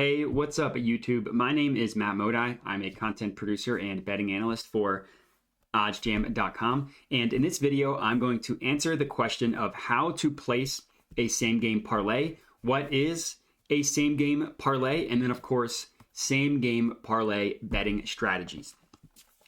Hey, what's up YouTube? My name is Matt Modi. I'm a content producer and betting analyst for oddsjam.com. And in this video, I'm going to answer the question of how to place a same game parlay. What is a same game parlay? And then of course, same game parlay betting strategies.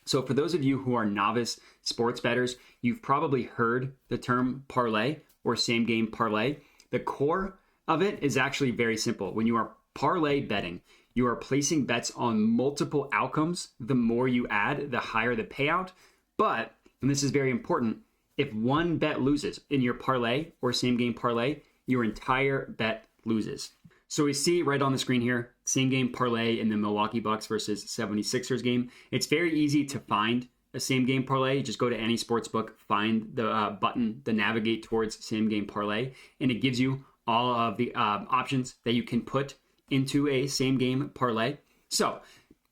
So for those of you who are novice sports bettors, you've probably heard the term parlay or same game parlay. The core of it is actually very simple. When you are parlay betting, you are placing bets on multiple outcomes. The more you add, the higher the payout. But, and this is very important, if one bet loses in your parlay or same game parlay, your entire bet loses. So we see right on the screen here, same game parlay in the Milwaukee Bucks versus 76ers game. It's very easy to find a same game parlay. Just go to any sports book, find the button, the navigate towards same game parlay, and it gives you all of the options that you can put into a same game parlay. So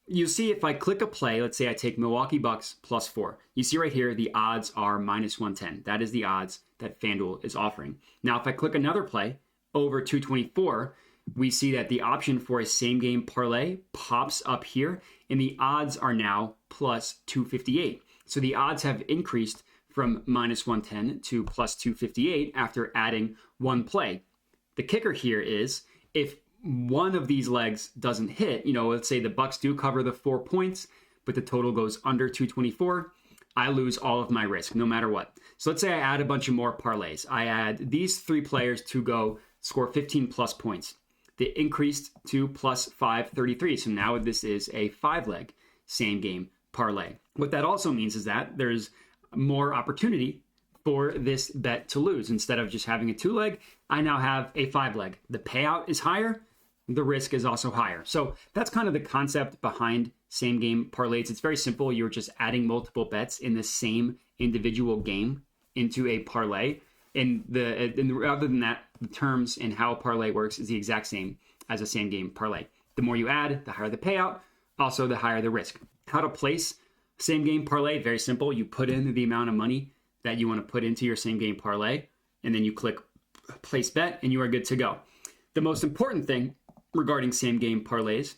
you see if I click a play, let's say I take Milwaukee Bucks +4. You see right here, the odds are -110. That is the odds that FanDuel is offering. Now, if I click another play over 224, we see that the option for a same game parlay pops up here and the odds are now +258. So the odds have increased from -110 to +258 after adding one play. The kicker here is if one of these legs doesn't hit, let's say the Bucks do cover the 4 points, but the total goes under 224, I lose all of my risk no matter what. So let's say I add a bunch of more parlays. I add these 3 players to go score 15 plus points. They increased to +533. So now this is a 5-leg same game parlay. What that also means is that there's more opportunity for this bet to lose. Instead of just having a 2-leg, I now have a 5-leg. The payout is higher, the risk is also higher. So that's kind of the concept behind same game parlays. It's very simple. You're just adding multiple bets in the same individual game into a parlay. And other than that, the terms and how a parlay works is the exact same as a same game parlay. The more you add, the higher the payout, also the higher the risk. How to place same game parlay? Very simple. You put in the amount of money that you want to put into your same game parlay, and then you click place bet and you are good to go. The most important thing regarding same game parlays,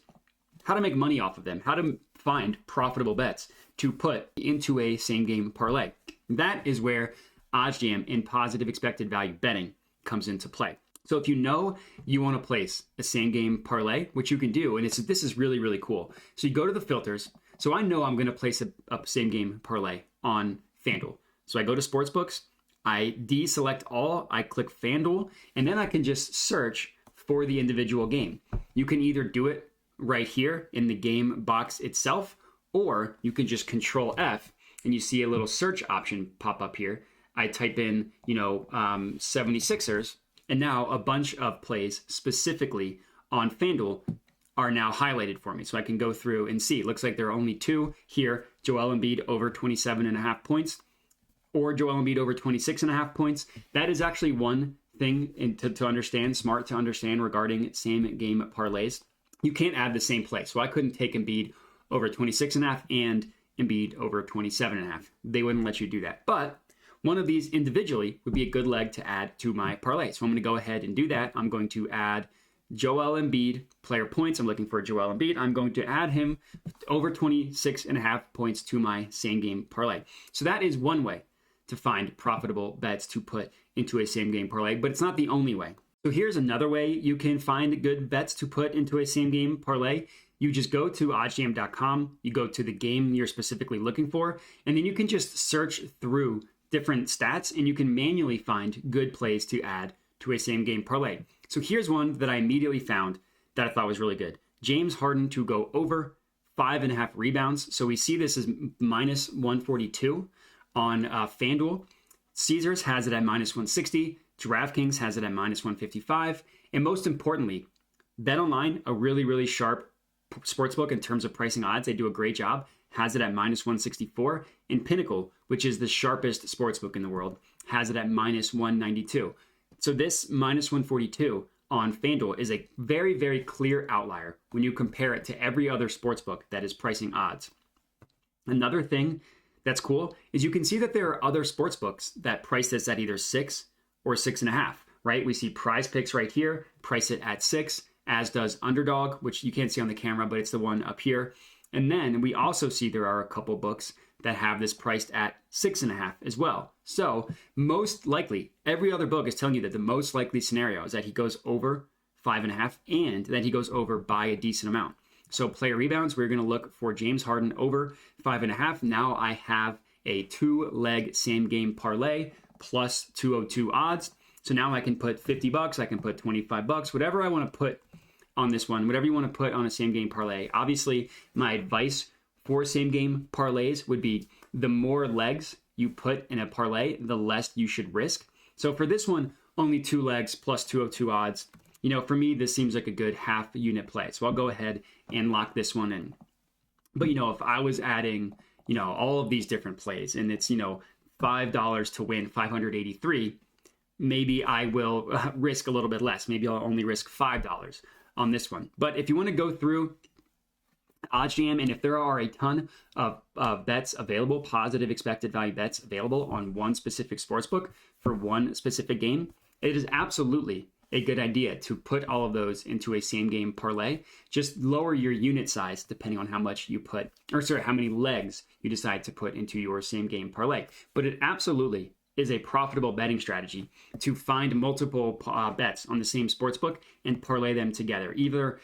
how to make money off of them, how to find profitable bets to put into a same game parlay. That is where OddsJam and positive expected value betting comes into play. So if you know you want to place a same game parlay, which you can do, and this is really, really cool. So you go to the filters. So I know I'm going to place a same game parlay on FanDuel. So I go to sportsbooks, I deselect all, I click FanDuel, and then I can just search for the individual game. You can either do it right here in the game box itself, or you can just Control F and you see a little search option pop up here. I type in, 76ers, and now a bunch of plays specifically on FanDuel are now highlighted for me. So I can go through and see. It looks like there are only 2 here. Joel Embiid over 27.5 points. Or Joel Embiid over 26.5 points. That is actually one thing to understand, smart to understand regarding same game parlays. You can't add the same play. So I couldn't take Embiid over 26.5 and Embiid over 27.5. They wouldn't let you do that. But one of these individually would be a good leg to add to my parlay. So I'm going to go ahead and do that. I'm going to add Joel Embiid player points. I'm looking for Joel Embiid. I'm going to add him over 26.5 points to my same game parlay. So that is one way to find profitable bets to put into a same game parlay, but it's not the only way. So here's another way you can find good bets to put into a same game parlay. You just go to oddsjam.com, you go to the game you're specifically looking for, and then you can just search through different stats and you can manually find good plays to add to a same game parlay. So here's one that I immediately found that I thought was really good. James Harden to go over 5.5 rebounds. So we see this as -142 on FanDuel. Caesars has it at -160. DraftKings has it at -155. And most importantly, BetOnline, a really, really sharp sportsbook in terms of pricing odds, they do a great job, has it at -164. And Pinnacle, which is the sharpest sportsbook in the world, has it at -192. So this -142 on FanDuel is a very, very clear outlier when you compare it to every other sportsbook that is pricing odds. Another thing that's cool is you can see that there are other sports books that price this at either 6 or 6.5, right? We see Prize Picks right here, price it at 6, as does Underdog, which you can't see on the camera, but it's the one up here. And then we also see there are a couple books that have this priced at 6.5 as well. So most likely, every other book is telling you that the most likely scenario is that he goes over 5.5 and that he goes over by a decent amount. So player rebounds, we're going to look for James Harden over 5.5. Now I have a 2-leg same game parlay plus 202 odds. So now I can put $50, I can put $25, whatever I want to put on this one, whatever you want to put on a same game parlay. Obviously, my advice for same game parlays would be the more legs you put in a parlay, the less you should risk. So for this one, only 2 legs plus 202 odds. You know, for me, this seems like a good half unit play. So I'll go ahead and lock this one in. But, you know, if I was adding, you know, all of these different plays and it's, you know, $5 to win 583, maybe I will risk a little bit less. Maybe I'll only risk $5 on this one. But if you want to go through OddsJam, and if there are a ton of bets available, positive expected value bets available on one specific sportsbook for one specific game, it is absolutely a good idea to put all of those into a same game parlay. Just lower your unit size depending on how much you put, or sorry, how many legs you decide to put into your same game parlay. But it absolutely is a profitable betting strategy to find multiple bets on the same sportsbook and parlay them together. Either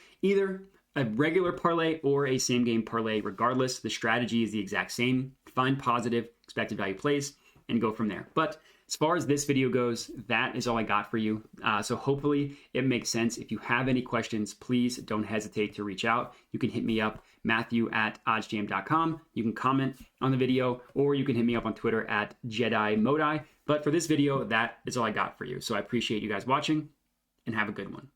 a regular parlay or a same game parlay. Regardless, the strategy is the exact same. Find positive expected value plays and go from there. But as far as this video goes, that is all I got for you. So hopefully it makes sense. If you have any questions, please don't hesitate to reach out. You can hit me up, Matthew@oddsjam.com. You can comment on the video, or you can hit me up on Twitter @JediModi. But for this video, that is all I got for you. So I appreciate you guys watching, and have a good one.